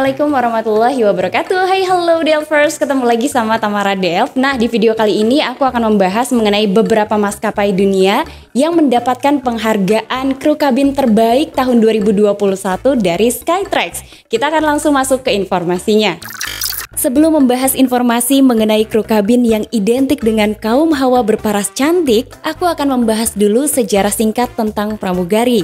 Assalamualaikum warahmatullahi wabarakatuh. Hai, hello Delvers, ketemu lagi sama Tamara Delv. Nah, di video kali ini aku akan membahas mengenai beberapa maskapai dunia yang mendapatkan penghargaan kru kabin terbaik tahun 2021 dari Skytrax. Kita akan langsung masuk ke informasinya. Sebelum membahas informasi mengenai kru kabin yang identik dengan kaum hawa berparas cantik, aku akan membahas dulu sejarah singkat tentang pramugari.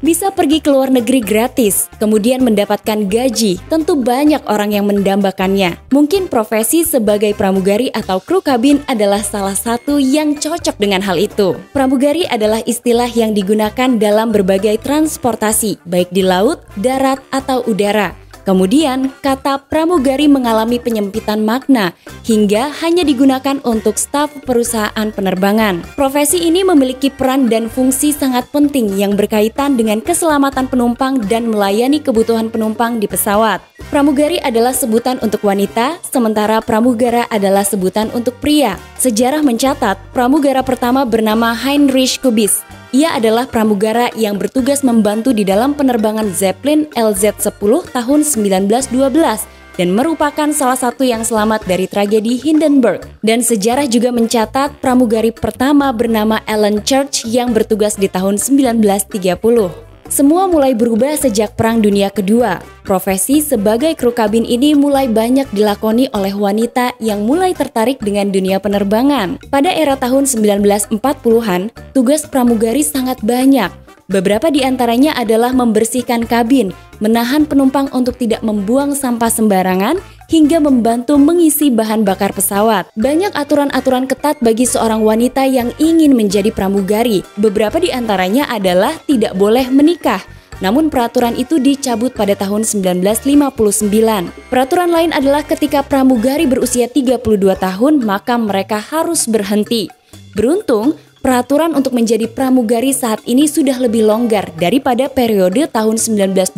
Bisa pergi ke luar negeri gratis, kemudian mendapatkan gaji, tentu banyak orang yang mendambakannya. Mungkin profesi sebagai pramugari atau kru kabin adalah salah satu yang cocok dengan hal itu. Pramugari adalah istilah yang digunakan dalam berbagai transportasi, baik di laut, darat, atau udara. Kemudian, kata pramugari mengalami penyempitan makna hingga hanya digunakan untuk staf perusahaan penerbangan. Profesi ini memiliki peran dan fungsi sangat penting yang berkaitan dengan keselamatan penumpang dan melayani kebutuhan penumpang di pesawat. Pramugari adalah sebutan untuk wanita, sementara pramugara adalah sebutan untuk pria. Sejarah mencatat, pramugara pertama bernama Heinrich Kubis. Ia adalah pramugara yang bertugas membantu di dalam penerbangan Zeppelin LZ-10 tahun 1912 dan merupakan salah satu yang selamat dari tragedi Hindenburg. Dan sejarah juga mencatat pramugari pertama bernama Alan Church yang bertugas di tahun 1930. Semua mulai berubah sejak Perang Dunia Kedua. Profesi sebagai kru kabin ini mulai banyak dilakoni oleh wanita yang mulai tertarik dengan dunia penerbangan. Pada era tahun 1940-an, tugas pramugari sangat banyak. Beberapa di antaranya adalah membersihkan kabin, menahan penumpang untuk tidak membuang sampah sembarangan, hingga membantu mengisi bahan bakar pesawat. Banyak aturan-aturan ketat bagi seorang wanita yang ingin menjadi pramugari. Beberapa di antaranya adalah tidak boleh menikah. Namun peraturan itu dicabut pada tahun 1959. Peraturan lain adalah ketika pramugari berusia 32 tahun, maka mereka harus berhenti. Beruntung, peraturan untuk menjadi pramugari saat ini sudah lebih longgar daripada periode tahun 1912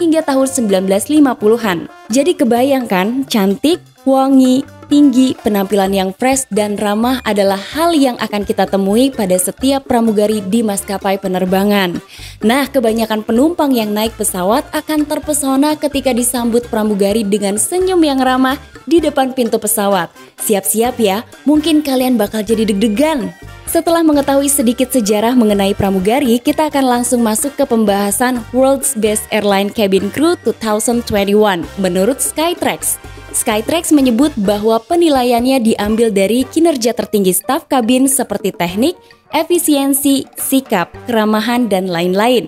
hingga tahun 1950-an. Jadi kebayangkan, cantik, wangi, tinggi, penampilan yang fresh dan ramah adalah hal yang akan kita temui pada setiap pramugari di maskapai penerbangan. Nah, kebanyakan penumpang yang naik pesawat akan terpesona ketika disambut pramugari dengan senyum yang ramah di depan pintu pesawat. Siap-siap ya, mungkin kalian bakal jadi deg-degan. Setelah mengetahui sedikit sejarah mengenai pramugari, kita akan langsung masuk ke pembahasan World's Best Airline Cabin Crew 2021 menurut Skytrax. Skytrax menyebut bahwa penilaiannya diambil dari kinerja tertinggi staf kabin seperti teknik, efisiensi, sikap, keramahan, dan lain-lain.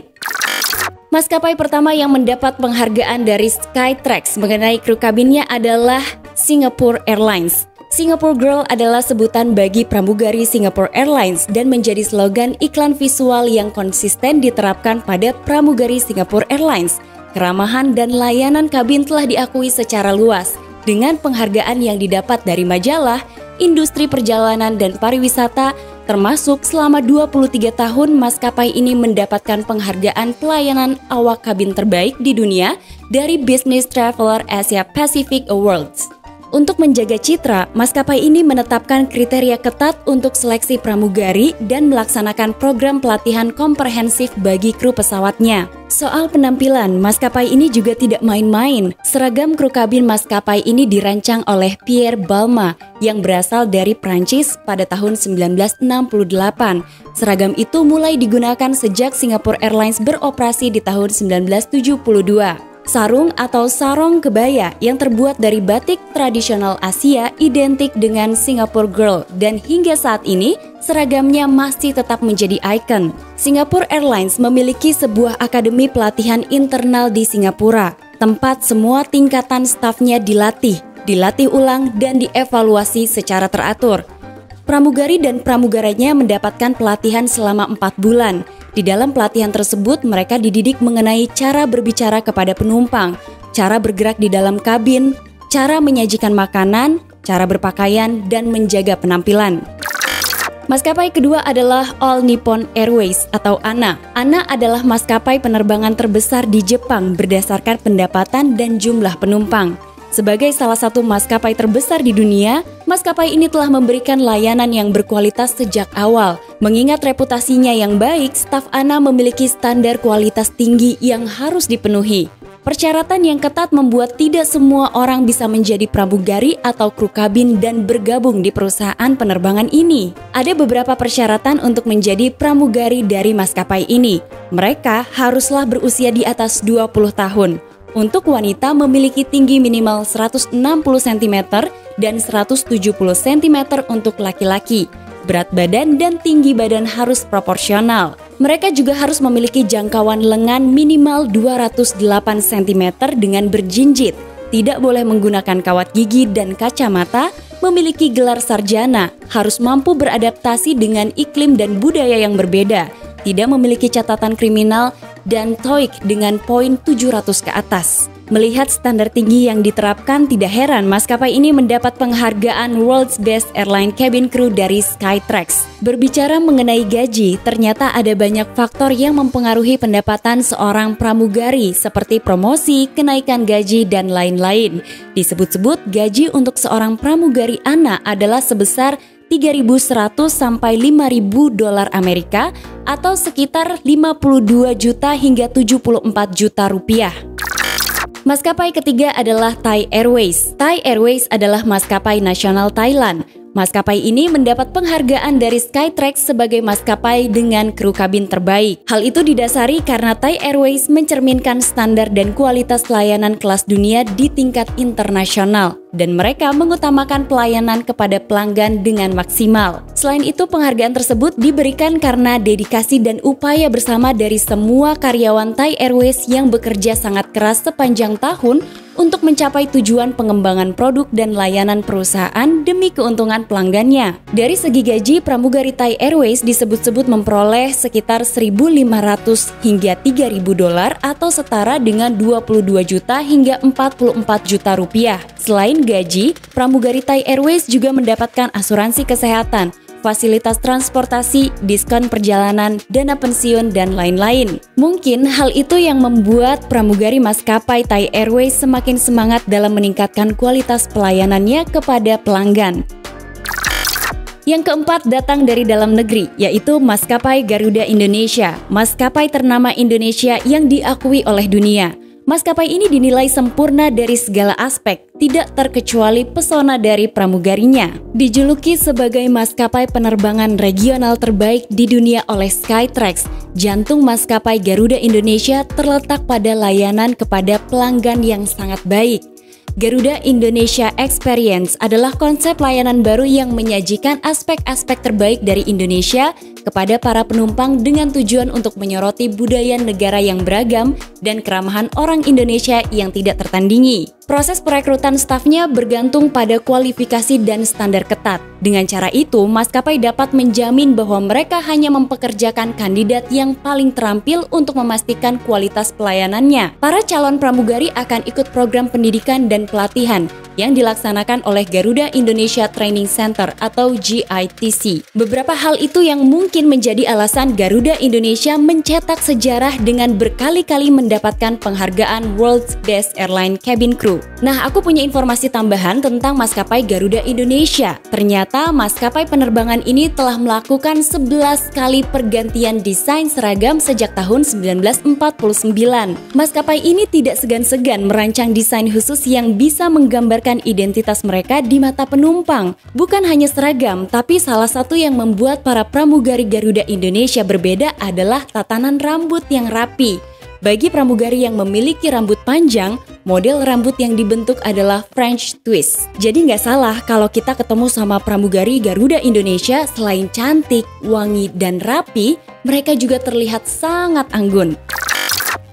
Maskapai pertama yang mendapat penghargaan dari Skytrax mengenai kru kabinnya adalah Singapore Airlines. Singapore Girl adalah sebutan bagi pramugari Singapore Airlines dan menjadi slogan iklan visual yang konsisten diterapkan pada pramugari Singapore Airlines. Keramahan dan layanan kabin telah diakui secara luas dengan penghargaan yang didapat dari majalah, industri perjalanan dan pariwisata, termasuk selama 23 tahun maskapai ini mendapatkan penghargaan pelayanan awak kabin terbaik di dunia dari Business Traveler Asia Pacific Awards. Untuk menjaga citra, maskapai ini menetapkan kriteria ketat untuk seleksi pramugari dan melaksanakan program pelatihan komprehensif bagi kru pesawatnya. Soal penampilan, maskapai ini juga tidak main-main. Seragam kru kabin maskapai ini dirancang oleh Pierre Balma yang berasal dari Prancis pada tahun 1968. Seragam itu mulai digunakan sejak Singapore Airlines beroperasi di tahun 1972. Sarung atau sarong kebaya yang terbuat dari batik tradisional Asia identik dengan Singapore Girl dan hingga saat ini seragamnya masih tetap menjadi ikon. Singapore Airlines memiliki sebuah akademi pelatihan internal di Singapura, tempat semua tingkatan stafnya dilatih ulang dan dievaluasi secara teratur. Pramugari dan pramugaranya mendapatkan pelatihan selama 4 bulan. Di dalam pelatihan tersebut, mereka dididik mengenai cara berbicara kepada penumpang, cara bergerak di dalam kabin, cara menyajikan makanan, cara berpakaian, dan menjaga penampilan. Maskapai kedua adalah All Nippon Airways atau ANA. ANA adalah maskapai penerbangan terbesar di Jepang berdasarkan pendapatan dan jumlah penumpang. Sebagai salah satu maskapai terbesar di dunia, maskapai ini telah memberikan layanan yang berkualitas sejak awal. Mengingat reputasinya yang baik, staf ANA memiliki standar kualitas tinggi yang harus dipenuhi. persyaratan yang ketat membuat tidak semua orang bisa menjadi pramugari atau kru kabin dan bergabung di perusahaan penerbangan ini. Ada beberapa persyaratan untuk menjadi pramugari dari maskapai ini. Mereka haruslah berusia di atas 20 tahun. Untuk wanita memiliki tinggi minimal 160 cm dan 170 cm untuk laki-laki. Berat badan dan tinggi badan harus proporsional. Mereka juga harus memiliki jangkauan lengan minimal 208 cm dengan berjinjit. Tidak boleh menggunakan kawat gigi dan kacamata, memiliki gelar sarjana, harus mampu beradaptasi dengan iklim dan budaya yang berbeda, tidak memiliki catatan kriminal, dan TOEIC dengan poin 700 ke atas. Melihat standar tinggi yang diterapkan, tidak heran maskapai ini mendapat penghargaan World's Best Airline Cabin Crew dari Skytrax. Berbicara mengenai gaji, ternyata ada banyak faktor yang mempengaruhi pendapatan seorang pramugari seperti promosi, kenaikan gaji, dan lain-lain. Disebut-sebut gaji untuk seorang pramugari anak adalah sebesar 3.100 sampai 5.000 dolar Amerika atau sekitar 52 juta hingga 74 juta rupiah. Maskapai ketiga adalah Thai Airways. Thai Airways adalah maskapai nasional Thailand. Maskapai ini mendapat penghargaan dari Skytrax sebagai maskapai dengan kru kabin terbaik. Hal itu didasari karena Thai Airways mencerminkan standar dan kualitas pelayanan kelas dunia di tingkat internasional, dan mereka mengutamakan pelayanan kepada pelanggan dengan maksimal. Selain itu, penghargaan tersebut diberikan karena dedikasi dan upaya bersama dari semua karyawan Thai Airways yang bekerja sangat keras sepanjang tahun untuk mencapai tujuan pengembangan produk dan layanan perusahaan demi keuntungan pelanggannya. Dari segi gaji, pramugari Thai Airways disebut-sebut memperoleh sekitar 1.500 hingga 3.000 dolar atau setara dengan 22 juta hingga 44 juta rupiah. Selain gaji, pramugari Thai Airways juga mendapatkan asuransi kesehatan, fasilitas transportasi, diskon perjalanan, dana pensiun, dan lain-lain. Mungkin hal itu yang membuat pramugari maskapai Thai Airways semakin semangat dalam meningkatkan kualitas pelayanannya kepada pelanggan. Yang keempat datang dari dalam negeri, yaitu maskapai Garuda Indonesia, maskapai ternama Indonesia yang diakui oleh dunia. Maskapai ini dinilai sempurna dari segala aspek, tidak terkecuali pesona dari pramugarinya. Dijuluki sebagai maskapai penerbangan regional terbaik di dunia oleh Skytrax, jantung maskapai Garuda Indonesia terletak pada layanan kepada pelanggan yang sangat baik. Garuda Indonesia Experience adalah konsep layanan baru yang menyajikan aspek-aspek terbaik dari Indonesia kepada para penumpang dengan tujuan untuk menyoroti budaya negara yang beragam dan keramahan orang Indonesia yang tidak tertandingi. Proses perekrutan stafnya bergantung pada kualifikasi dan standar ketat. Dengan cara itu, maskapai dapat menjamin bahwa mereka hanya mempekerjakan kandidat yang paling terampil untuk memastikan kualitas pelayanannya. Para calon pramugari akan ikut program pendidikan dan pelatihan yang dilaksanakan oleh Garuda Indonesia Training Center atau GITC. Beberapa hal itu yang mungkin menjadi alasan Garuda Indonesia mencetak sejarah dengan berkali-kali mendapatkan penghargaan World's Best Airline Cabin Crew. Nah, aku punya informasi tambahan tentang maskapai Garuda Indonesia. Ternyata maskapai penerbangan ini telah melakukan 11 kali pergantian desain seragam sejak tahun 1949. Maskapai ini tidak segan-segan merancang desain khusus yang bisa menggambarkan identitas mereka di mata penumpang. Bukan hanya seragam, tapi salah satu yang membuat para pramugari Garuda Indonesia berbeda adalah tatanan rambut yang rapi. Bagi pramugari yang memiliki rambut panjang, model rambut yang dibentuk adalah French twist. Jadi nggak salah kalau kita ketemu sama pramugari Garuda Indonesia, selain cantik, wangi, dan rapi, mereka juga terlihat sangat anggun.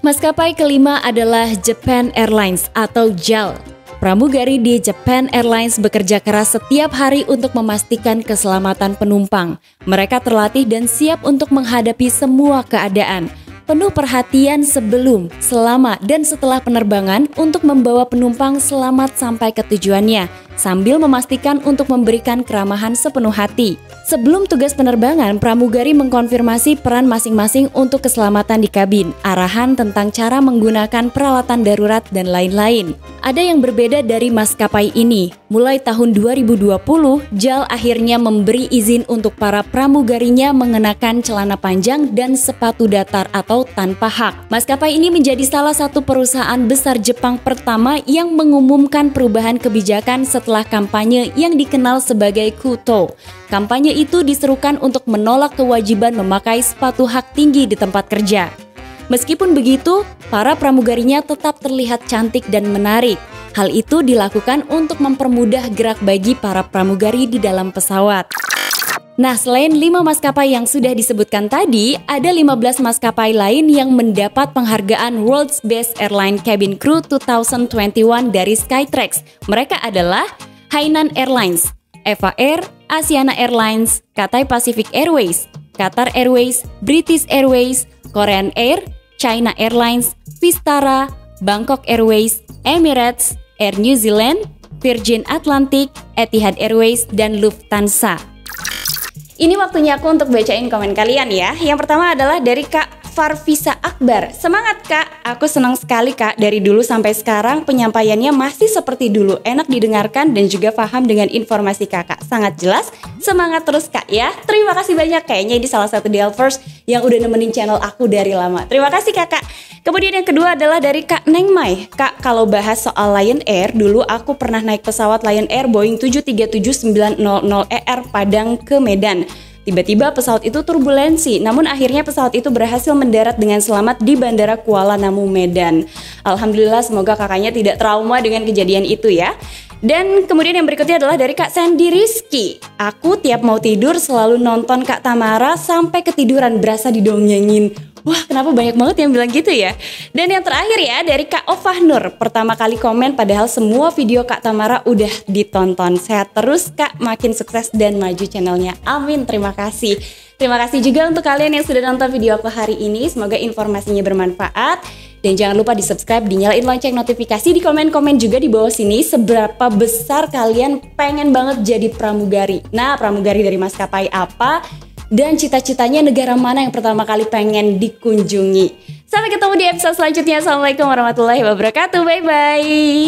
Maskapai kelima adalah Japan Airlines atau JAL. Pramugari di Japan Airlines bekerja keras setiap hari untuk memastikan keselamatan penumpang. Mereka terlatih dan siap untuk menghadapi semua keadaan. Penuh perhatian sebelum, selama, dan setelah penerbangan untuk membawa penumpang selamat sampai ke tujuannya. sambil memastikan untuk memberikan keramahan sepenuh hati. Sebelum tugas penerbangan, pramugari mengkonfirmasi peran masing-masing untuk keselamatan di kabin, arahan tentang cara menggunakan peralatan darurat, dan lain-lain. Ada yang berbeda dari maskapai ini. Mulai tahun 2020, JAL akhirnya memberi izin untuk para pramugarinya mengenakan celana panjang dan sepatu datar atau tanpa hak. Maskapai ini menjadi salah satu perusahaan besar Jepang pertama yang mengumumkan perubahan kebijakan setelah kampanye yang dikenal sebagai Kuto. Kampanye itu diserukan untuk menolak kewajiban memakai sepatu hak tinggi di tempat kerja. Meskipun begitu, para pramugarinya tetap terlihat cantik dan menarik. Hal itu dilakukan untuk mempermudah gerak bagi para pramugari di dalam pesawat. Nah, selain 5 maskapai yang sudah disebutkan tadi, ada 15 maskapai lain yang mendapat penghargaan World's Best Airline Cabin Crew 2021 dari Skytrax. Mereka adalah Hainan Airlines, Eva Air, Asiana Airlines, Cathay Pacific Airways, Qatar Airways, British Airways, Korean Air, China Airlines, Vistara, Bangkok Airways, Emirates, Air New Zealand, Virgin Atlantic, Etihad Airways, dan Lufthansa. Ini waktunya aku untuk bacain komen kalian ya. Yang pertama adalah dari Kak Farvisa Akbar. Semangat Kak, aku senang sekali Kak, dari dulu sampai sekarang penyampaiannya masih seperti dulu, enak didengarkan dan juga paham dengan informasi Kakak. Sangat jelas, semangat terus Kak ya. Terima kasih banyak, kayaknya ini salah satu Delvers yang udah nemenin channel aku dari lama. Terima kasih Kakak. Kemudian yang kedua adalah dari Kak Neng Mai. Kak, kalau bahas soal Lion Air, dulu aku pernah naik pesawat Lion Air Boeing 737-900ER Padang ke Medan. Tiba-tiba pesawat itu turbulensi, namun akhirnya pesawat itu berhasil mendarat dengan selamat di Bandara Kuala Namu, Medan. Alhamdulillah, semoga kakaknya tidak trauma dengan kejadian itu ya. Dan kemudian yang berikutnya adalah dari Kak Sandy Rizky. Aku tiap mau tidur selalu nonton Kak Tamara sampai ketiduran, berasa didongengin. Wah, kenapa banyak banget yang bilang gitu ya? Dan yang terakhir ya, dari Kak Ofah Nur. Pertama kali komen padahal semua video Kak Tamara udah ditonton. Sehat terus Kak, makin sukses dan maju channelnya. Amin, terima kasih. Terima kasih juga untuk kalian yang sudah nonton video aku hari ini. Semoga informasinya bermanfaat. Dan jangan lupa di subscribe, dinyalain lonceng notifikasi, di komen-komen juga di bawah sini seberapa besar kalian pengen banget jadi pramugari. Nah, pramugari dari maskapai apa? Dan cita-citanya negara mana yang pertama kali pengen dikunjungi. Sampai ketemu di episode selanjutnya. Assalamualaikum warahmatullahi wabarakatuh. Bye-bye.